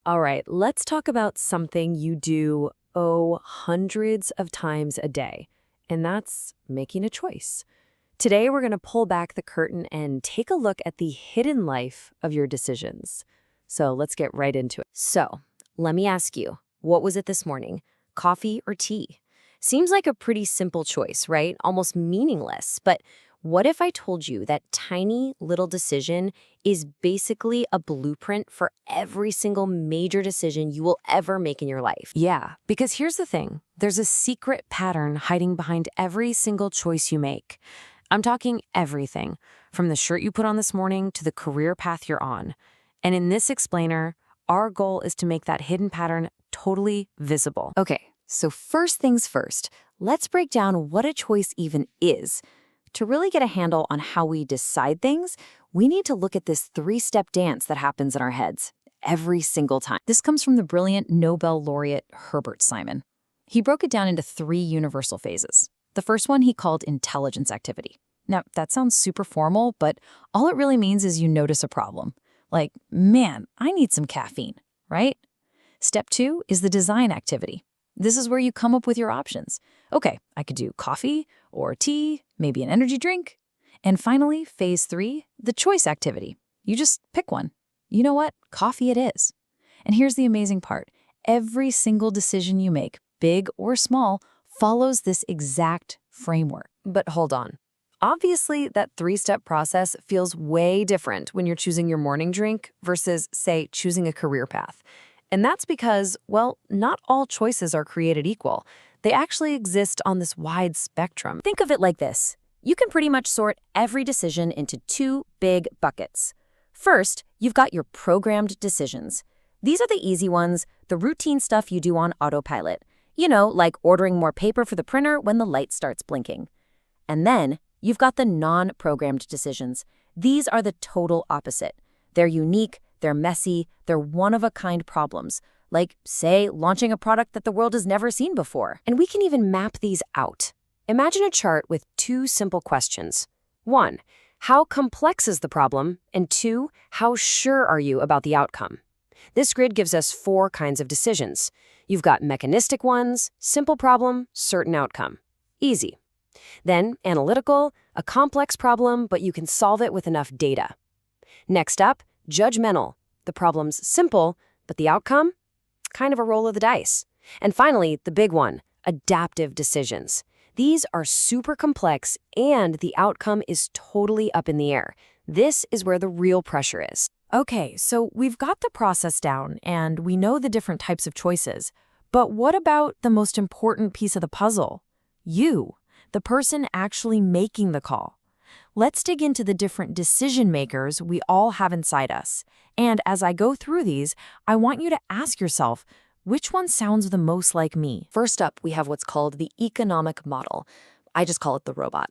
All right, let's talk about something you do, hundreds of times a day, and that's making a choice. Today, we're going to pull back the curtain and take a look at the hidden life of your decisions. So let's get right into it. So, let me ask you, what was it this morning? Coffee or tea? Seems like a pretty simple choice, right? Almost meaningless. But what if I told you that tiny little decision is basically a blueprint for every single major decision you will ever make in your life? Yeah, because here's the thing. There's a secret pattern hiding behind every single choice you make. I'm talking everything, from the shirt you put on this morning to the career path you're on. And in this explainer, our goal is to make that hidden pattern totally visible. Okay, so first things first, let's break down what a choice even is. To really get a handle on how we decide things, we need to look at this three-step dance that happens in our heads every single time. This comes from the brilliant Nobel laureate Herbert Simon. He broke it down into three universal phases. The first one he called intelligence activity. Now, that sounds super formal, but all it really means is you notice a problem. Like, man, I need some caffeine, right? Step two is the design activity. This is where you come up with your options. Okay, I could do coffee or tea, maybe an energy drink. And finally, phase three, the choice activity. You just pick one. You know what? Coffee it is. And here's the amazing part. Every single decision you make, big or small, follows this exact framework. But hold on. Obviously, that three-step process feels way different when you're choosing your morning drink versus, say, choosing a career path. And that's because, well, not all choices are created equal. They actually exist on this wide spectrum. Think of it like this. You can pretty much sort every decision into two big buckets. First, you've got your programmed decisions. These are the easy ones, the routine stuff you do on autopilot. You know, like ordering more paper for the printer when the light starts blinking. And then, you've got the non-programmed decisions. These are the total opposite. They're unique, they're messy, they're one-of-a-kind problems, like, say, launching a product that the world has never seen before. And we can even map these out. Imagine a chart with two simple questions. 1, how complex is the problem? And 2, how sure are you about the outcome? This grid gives us 4 kinds of decisions. You've got mechanistic ones, simple problem, certain outcome. Easy. Then, analytical, a complex problem, but you can solve it with enough data. Next up, judgmental. The problem's simple, but the outcome? Kind of a roll of the dice. And finally, the big one, adaptive decisions. These are super complex, and the outcome is totally up in the air. This is where the real pressure is. Okay, so we've got the process down, and we know the different types of choices. But what about the most important piece of the puzzle? You, the person actually making the call. Let's dig into the different decision makers we all have inside us. And as I go through these, I want you to ask yourself, which one sounds the most like me? First up, we have what's called the economic model. I just call it the robot.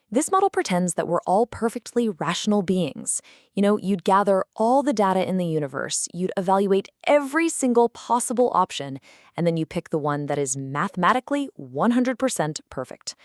This model pretends that we're all perfectly rational beings. You know, you'd gather all the data in the universe, you'd evaluate every single possible option, and then you pick the one that is mathematically 100% perfect.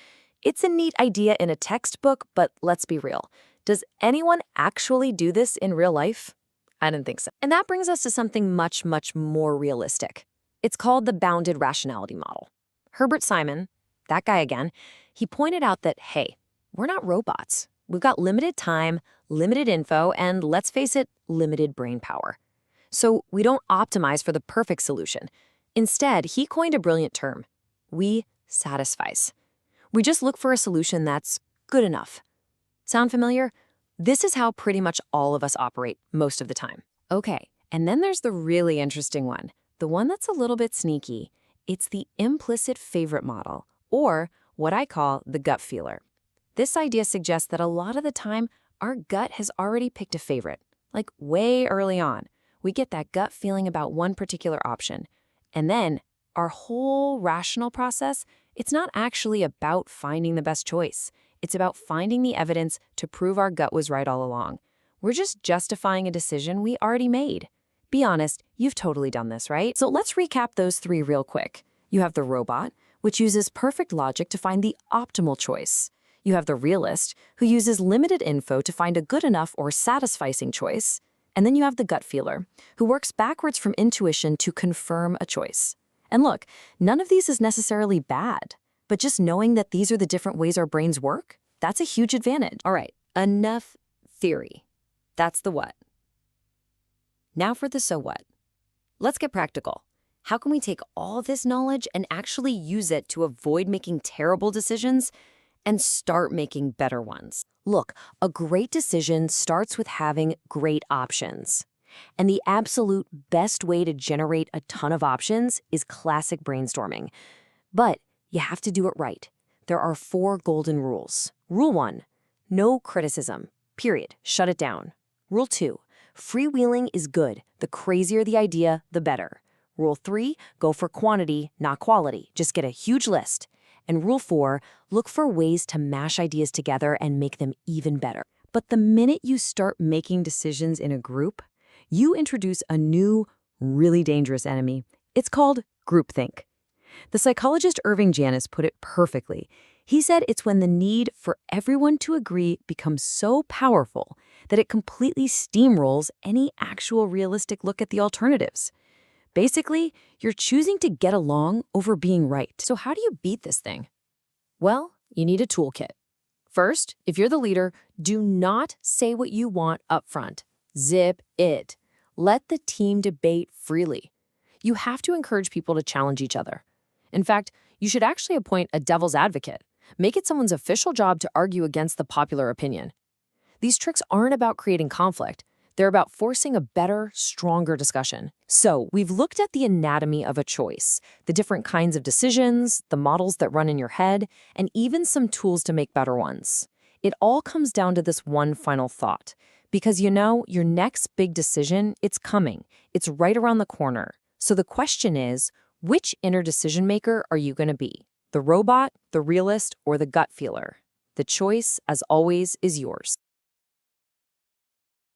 It's a neat idea in a textbook, but let's be real. Does anyone actually do this in real life? I didn't think so. And that brings us to something much, much more realistic. It's called the bounded rationality model. Herbert Simon, that guy again, he pointed out that, hey, we're not robots. We've got limited time, limited info, and let's face it, limited brain power. So we don't optimize for the perfect solution. Instead, he coined a brilliant term. We satisfice. We just look for a solution that's good enough. Sound familiar? This is how pretty much all of us operate most of the time. Okay, and then there's the really interesting one, the one that's a little bit sneaky. It's the implicit favorite model, or what I call the gut feeler. This idea suggests that a lot of the time, our gut has already picked a favorite, like way early on. We get that gut feeling about one particular option. And then our whole rational process, it's not actually about finding the best choice. It's about finding the evidence to prove our gut was right all along. We're just justifying a decision we already made. Be honest, you've totally done this, right? So let's recap those 3 real quick. You have the robot, which uses perfect logic to find the optimal choice. You have the realist, who uses limited info to find a good enough or satisfying choice. And then you have the gut feeler, who works backwards from intuition to confirm a choice. And look, none of these is necessarily bad, but just knowing that these are the different ways our brains work, that's a huge advantage. All right, enough theory. That's the what. Now for the so what. Let's get practical. How can we take all this knowledge and actually use it to avoid making terrible decisions and start making better ones? Look, a great decision starts with having great options. And the absolute best way to generate a ton of options is classic brainstorming. But you have to do it right. There are 4 golden rules. Rule 1, no criticism. Period. Shut it down. Rule 2, freewheeling is good. The crazier the idea, the better. Rule 3, go for quantity, not quality. Just get a huge list. And Rule 4, look for ways to mash ideas together and make them even better. But the minute you start making decisions in a group, you introduce a new, really dangerous enemy. It's called groupthink. The psychologist Irving Janis put it perfectly. He said it's when the need for everyone to agree becomes so powerful that it completely steamrolls any actual realistic look at the alternatives. Basically, you're choosing to get along over being right. So how do you beat this thing? Well, you need a toolkit. First, if you're the leader, do not say what you want up front. Zip it. Let the team debate freely. You have to encourage people to challenge each other. In fact, you should actually appoint a devil's advocate. Make it someone's official job to argue against the popular opinion. These tricks aren't about creating conflict. They're about forcing a better, stronger discussion. So, we've looked at the anatomy of a choice, the different kinds of decisions, the models that run in your head, and even some tools to make better ones. It all comes down to this one final thought. Because your next big decision, it's coming. It's right around the corner. So the question is, which inner decision maker are you going to be? The robot, the realist, or the gut feeler? The choice, as always, is yours.